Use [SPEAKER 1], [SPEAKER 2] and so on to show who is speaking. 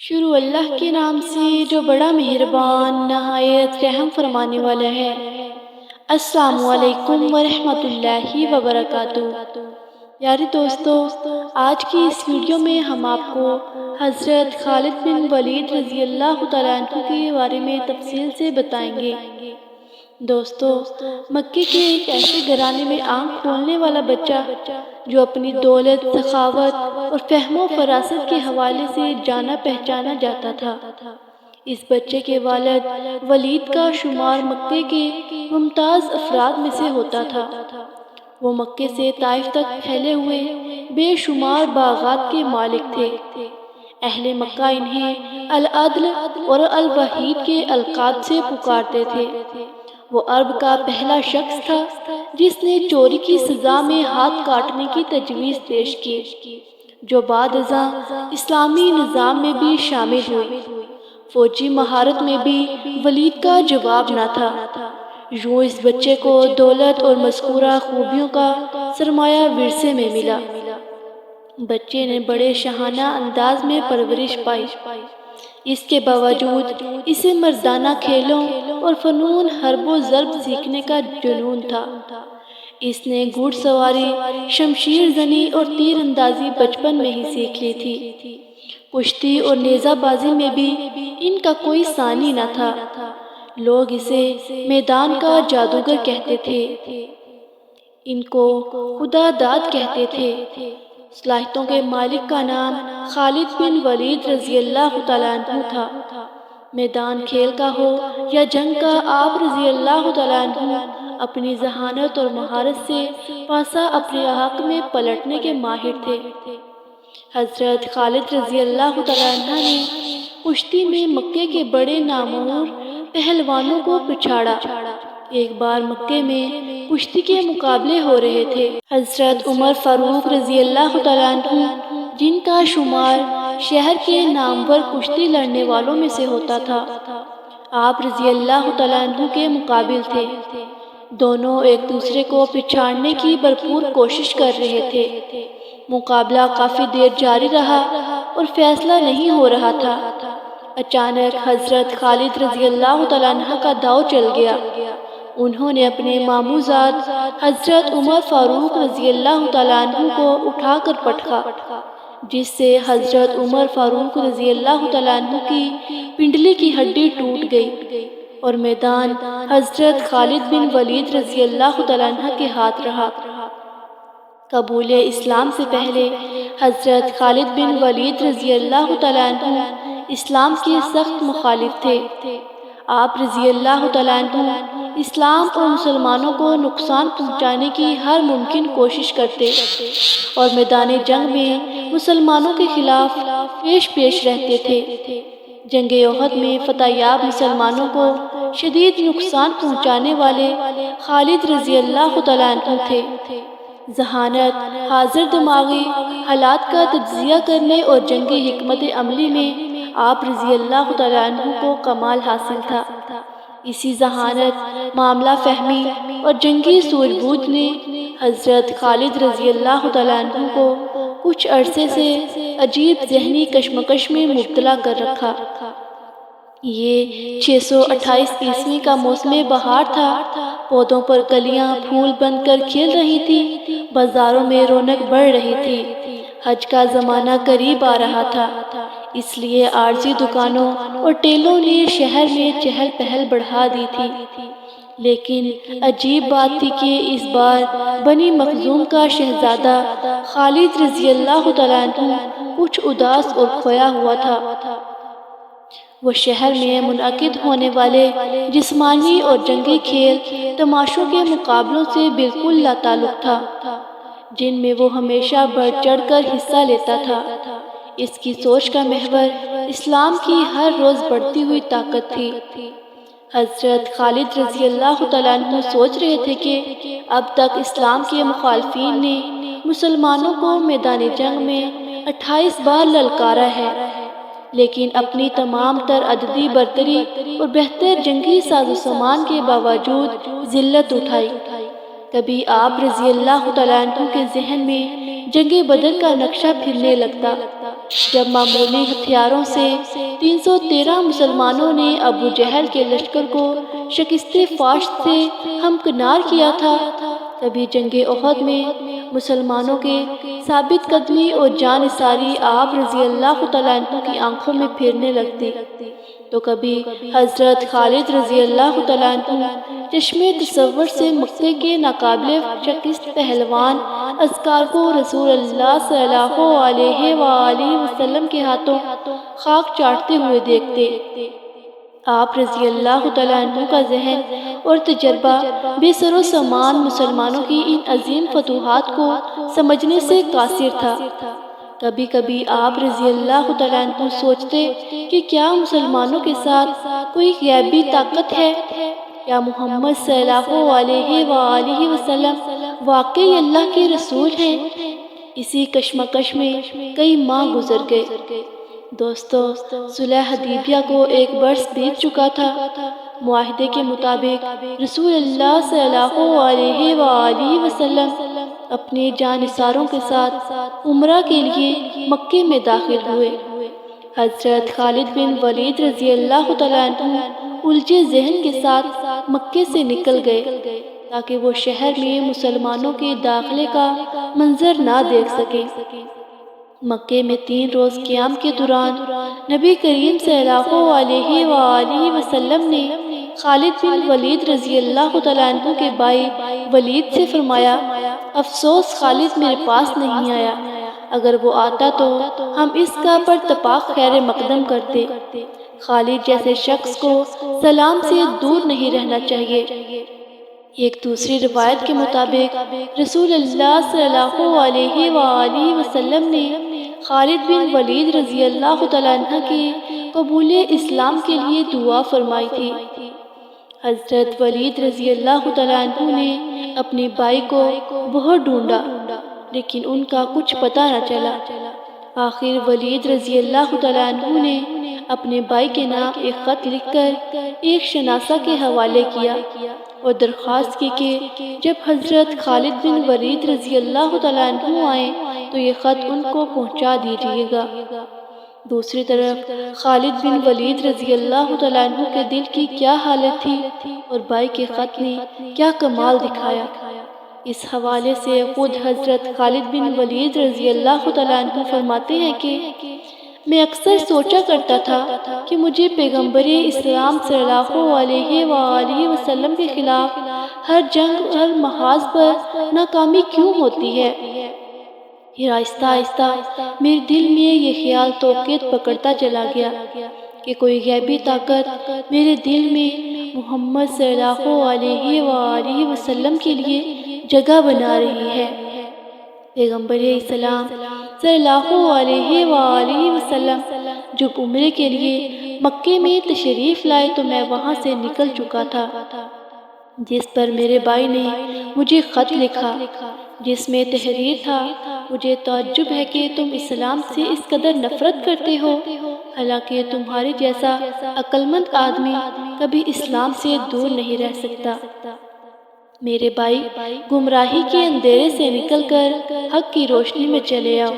[SPEAKER 1] شروع اللہ کے نام سے جو بڑا مہربان نہایت رحم فرمانے والا ہے۔ السلام علیکم ورحمۃ اللہ وبرکاتہ۔ پیارے دوستو، آج کی اس ویڈیو میں ہم آپ کو حضرت خالد بن ولید رضی اللہ تعالیٰ عنہ کے بارے میں تفصیل سے بتائیں گے۔ دوستو، مکے کے ایک ایسے گھرانے میں آنکھ کھولنے والا بچہ جو اپنی دولت، سخاوت اور فہم و فراست کے حوالے سے جانا پہچانا جاتا تھا۔ اس بچے کے والد ولید کا شمار مکے کے ممتاز افراد میں سے ہوتا تھا۔ وہ مکے سے طائف تک پھیلے ہوئے بے شمار باغات کے مالک تھے۔ اہل مکہ انہیں العدل اور الوحید کے القاب سے پکارتے تھے۔ وہ عرب کا پہلا شخص تھا جس نے چوری کی سزا میں ہاتھ کاٹنے کی تجویز پیش کی، جو بعد ازاں اسلامی نظام میں بھی شامل ہوئی۔ فوجی مہارت میں بھی ولید کا جواب نہ تھا۔ یوں اس بچے کو دولت اور مذکورہ خوبیوں کا سرمایہ ورثے میں ملا۔ بچے نے بڑے شاہانہ انداز میں پرورش پائی۔ اس کے باوجود اسے مردانہ کھیلوں اور فنون حرب و ضرب سیکھنے کا جنون تھا۔ اس نے گھوڑ سواری، شمشیر زنی اور تیر اندازی بچپن میں ہی سیکھ لی تھی۔ کشتی اور نیزہ بازی میں بھی ان کا کوئی ثانی نہ تھا۔ لوگ اسے میدان کا جادوگر کہتے تھے۔ ان کو خدا داد کہتے تھے۔ صلاحیتوں کے مالک کا نام خالد بن ولید رضی اللہ تعالیٰ عنہ تھا۔ میدان کھیل کا ہو یا جنگ کا، آپ رضی اللہ تعالیٰ عنہ اپنی ذہانت اور مہارت سے پاسا اپنے حق میں پلٹنے کے ماہر تھے۔ حضرت خالد رضی اللہ تعالیٰ عنہ نے کشتی میں مکے کے بڑے نامور پہلوانوں کو پچھاڑا۔ ایک بار مکے میں کشتی کے مقابلے ہو رہے تھے۔ حضرت عمر فاروق رضی اللہ تعالیٰ عنہ، جن کا شمار شہر کے نامور کشتی لڑنے والوں میں سے ہوتا تھا، آپ رضی اللہ تعالیٰ عنہ کے مقابل تھے۔ دونوں ایک دوسرے کو پچھاڑنے کی بھرپور کوشش کر رہے تھے۔ مقابلہ کافی دیر جاری رہا اور فیصلہ نہیں ہو رہا تھا۔ اچانک حضرت خالد رضی اللہ تعالیٰ عنہ کا داؤ چل گیا۔ انہوں نے اپنے ماموزاد حضرت عمر فاروق رضی اللہ تعالیٰ عنہ کو اٹھا کر پٹکا، جس سے حضرت عمر فاروق رضی اللہ تعالیٰ عنہ کی پنڈلی کی ہڈی ٹوٹ گئی اور میدان حضرت خالد بن ولید رضی اللہ تعالیٰ عنہ کے ہاتھ رہا۔ قبول اسلام سے پہلے حضرت خالد بن ولید رضی اللہ تعالیٰ عنہ اسلام کے سخت مخالف تھے۔ آپ رضی اللہ تعالیٰ عنہ اسلام اور مسلمانوں کو نقصان پہنچانے کی ہر ممکن کوشش کرتے اور میدان جنگ میں مسلمانوں کے خلاف پیش رہتے تھے۔ جنگ احد میں فتح یاب مسلمانوں کو شدید نقصان پہنچانے والے خالد رضی اللہ تعالیٰ عنہ تھے۔ ذہانت، حاضر دماغی حالات کا تجزیہ کرنے اور جنگی حکمت عملی میں آپ رضی اللہ تعالیٰ عنہ کو کمال حاصل تھا۔ اسی ذہانت، معاملہ فہمی اور جنگی سوجھ بوجھ نے حضرت خالد رضی اللہ تعالیٰ عنہ کو کچھ عرصے سے عجیب ذہنی کشمکش میں مبتلا کر رکھا۔ یہ 628 عیسوی کا موسم بہار تھا۔ پودوں پر کلیاں پھول بن کر کھل رہی تھی، بازاروں میں رونق بڑھ رہی تھی۔ حج کا زمانہ قریب آ رہا تھا، اس لیے عارضی دکانوں اور ٹیلوں نے شہر میں چہل پہل بڑھا دی تھی۔ لیکن عجیب بات تھی کہ اس بار بنی مخزوم کا شہزادہ خالد رضی اللہ تعالیٰ عنہ کچھ اداس اور کھویا ہوا تھا۔ وہ شہر میں منعقد ہونے والے جسمانی اور جنگی کھیل تماشوں کے مقابلوں سے بالکل لا تعلق تھا، جن میں وہ ہمیشہ بڑھ چڑھ کر حصہ لیتا تھا۔ اس کی سوچ کا محور اسلام کی ہر روز بڑھتی ہوئی طاقت تھی۔ حضرت خالد رضی اللہ تعالیٰ عنہ سوچ رہے تھے کہ اب تک اسلام کے مخالفین نے مسلمانوں کو میدان جنگ میں 28 بار للکارا ہے، لیکن اپنی تمام تر عددی برتری اور بہتر جنگی ساز و سامان کے باوجود ذلت اٹھائی۔ کبھی آپ رضی اللہ تعالیٰ عنہ کے ذہن میں جنگ بدر کا نقشہ پھرنے لگتا جب معمولی ہتھیاروں سے 313 مسلمانوں نے ابو جہل کے لشکر کو شکست فاشت سے ہمکنار کیا تھا، تبھی جنگ احد میں مسلمانوں کے ثابت قدمی اور جان نثاری آپ رضی اللہ تعالیٰ عنہ کی آنکھوں میں پھرنے لگتی، تو کبھی حضرت خالد رضی اللہ تعالیٰ عنہ چشم تصور سے مکے کے ناقابل شکست پہلوان اذکار کو رسول اللہ صلی اللہ علیہ وآلہ وسلم کے ہاتھوں خاک چاٹتے ہوئے دیکھتے۔ آپ رضی اللہ تعالیٰ عنہ کا ذہن اور تجربہ بے سر و سامان مسلمانوں کی ان عظیم فتوحات کو سمجھنے سے قاصر تھا۔ کبھی کبھی آپ رضی اللہ تعالیٰ عنہ سوچتے کہ کیا مسلمانوں کے ساتھ کوئی غیبی طاقت ہے؟ کیا محمد صلی اللہ علیہ وآلہ وسلم واقعی اللہ کے رسول ہیں؟ اسی کشمکش میں کئی ماہ گزر گئے۔ دوستو، صلح حدیبیہ کو ایک برس بیت چکا تھا۔ معاہدے کے مطابق رسول اللہ صلی اللہ علیہ وآلہ وسلم اپنے جانثاروں کے ساتھ عمرہ کے لیے مکے میں داخل ہوئے۔ حضرت خالد بن ولید رضی اللہ تعالیٰ عنہ الجھے ذہن کے ساتھ مکے سے نکل گئے تاکہ وہ شہر میں مسلمانوں کے داخلے کا منظر نہ دیکھ سکیں۔ مکے میں 3 روز قیام کے دوران نبی کریم صلی اللہ علیہ وآلہ وسلم نے خالد بن ولید رضی اللہ تعالیٰ عنہ کے بھائی ولید سے فرمایا، افسوس خالد میرے پاس نہیں آیا، اگر وہ آتا تو ہم اس کا پر اتفاق خیر مقدم کرتے۔ خالد جیسے شخص کو سلام سے دور نہیں رہنا چاہیے۔ ایک دوسری روایت کے مطابق رسول اللہ صلی اللہ علیہ وآلہ وسلم نے خالد بن ولید رضی اللہ تعالیٰ عنہ کی قبول اسلام کے لیے دعا فرمائی تھی۔ حضرت ولید رضی اللہ تعالیٰ عنہ نے اپنے بھائی کو بہت ڈھونڈا لیکن ان کا کچھ پتہ نہ چلا۔ آخر ولید رضی اللہ تعالیٰ عنہ نے اپنے بھائی کے نام ایک خط لکھ کر ایک شناسہ کے حوالے کیا اور درخواست کی کہ جب حضرت خالد بن ولید رضی اللہ تعالیٰ عنہ آئیں تو یہ خط ان کو پہنچا دیجیے گا۔ دوسری طرف خالد بن ولید رضی اللہ تعالیٰ عنہ کے دل کی کیا حالت تھی اور بھائی کے خط نے کیا کمال دکھایا، اس حوالے سے خود حضرت خالد بن ولید رضی اللہ تعالیٰ عنہ فرماتے ہیں کہ میں اکثر سوچا کرتا تھا کہ مجھے پیغمبر اسلام صلی اللہ علیہ وآلہ وسلم کے خلاف ہر جنگ ہر محاذ پر ناکامی کیوں ہوتی ہے۔ پھر آہستہ آہستہ میرے دل میں یہ خیال توقیت پکڑتا چلا گیا کہ کوئی غیبی طاقت میرے دل میں محمد صلی اللہ علیہ وآلہ وسلم کے لیے جگہ بنا رہی ہے۔ پیغمبر اسلام صلی اللہ علیہ وآلہ وسلم جب عمرے کے لیے مکے میں تشریف لائے تو میں وہاں سے نکل چکا تھا، جس پر میرے بھائی نے مجھے خط لکھا جس میں تحریر تھا، مجھے تعجب ہے کہ تم اسلام سے اس قدر نفرت کرتے ہو، حالانکہ تمہارے جیسا عقل مند آدمی کبھی اسلام سے دور نہیں رہ سکتا۔ میرے بھائی، گمراہی کے اندھیرے سے نکل کر حق کی روشنی میں چلے آؤ۔